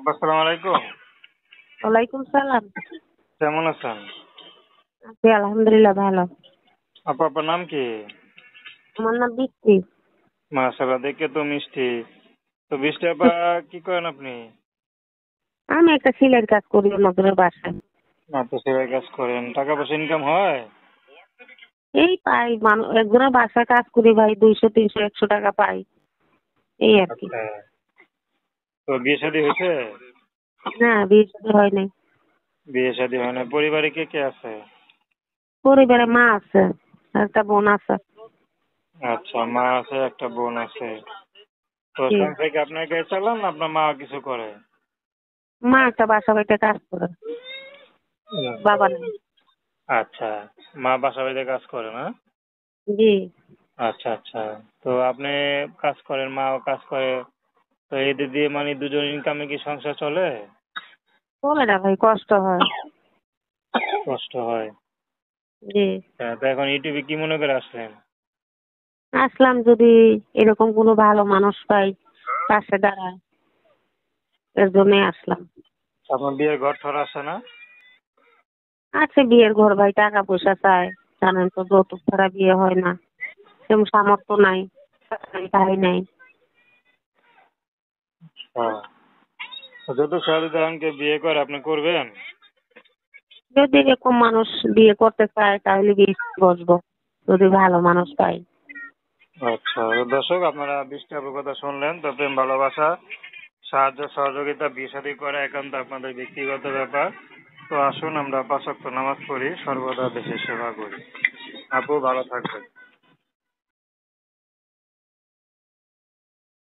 আসসালামু আলাইকুম। ওয়ালাইকুম সালাম। কেমন আছেন? আছি আলহামদুলিল্লাহ ভালো। আপু, আপনার নাম কি? আমার নাম বৃষ্টি। মাশাআল্লাহ, দেখে তো মিষ্টি। তো বৃষ্টি আপা, কি করেন আপনি? আমি একটা সিলাইয়ের কাজ করি নগরের বাসায়। মাত্র সেলাই কাজ করেন, টাকা পয়সা ইনকাম হয়? এই পাই একজনের বাসায় কাজ করি ভাই, 200 300 100 টাকা পাই, এই আর কি। আচ্ছা, তো বিয়ে শাদী হয়েছে? না, বিয়ে শাদী হয় নাই। বিয়ে শাদী হয় না। পরিবারে কে কে আছে? পরিবারে মা আছে আর একটা বোন আছে। আচ্ছা, মা আছে, একটা বোন আছে। তো জি। সংসার কি আপনার গায়ে চালান না আপনার মা কিছু করে? মা একটা বাসা বাড়িতে কাজ করে, বাবা নেই। আচ্ছা, মা বাসা বাড়িতে কাজ করে না? জি। আচ্ছা আচ্ছা। তো আপনি কাজ করেন, মাও কাজ করে। তো এদের দিয়ে মানে দুজন ইনকামে কি সংসার চলে? চলে না ভাই, কষ্ট হয়। কষ্ট হয়। জি। হ্যাঁ, তো এখন ইউটিউবে কি মনে করে আসলেন? আসলাম যদি এরকম কোনো ভালো মানুষ পাই পাশে দাঁড়ায়, এর জন্যই আসলাম। আপনার বিয়ের ঘর ঠর আসে না? আছে বিয়ের ঘর ভাই, টাকা পয়সা চায়, জানেন তো যৌতুক ছাড়া বিয়ে হয় না, তেমন সামর্থ্য নাই, তাই নাই। হ্যাঁ। তো যত সহজে বিয়ে করে আপনি করবেন? যদি এরকম মানুষ বিয়ে করতে চায় তাহলে বিয়ে বসবো, যদি ভালো মানুষ পাই। আচ্ছা, তো দর্শক, আপনারা বৃষ্টি আপুর কথা শুনলেন। তো প্রেম ভালোবাসা, সাহায্য সহযোগিতা, বিয়ে শাদী করা একান্ত আপনাদের ব্যক্তিগত ব্যাপার। তো আসুন আমরা 5 ওয়াক্ত নামাজ পড়ি, সর্বদা দেশের সেবা করি। আপু ভালো থাকবেন।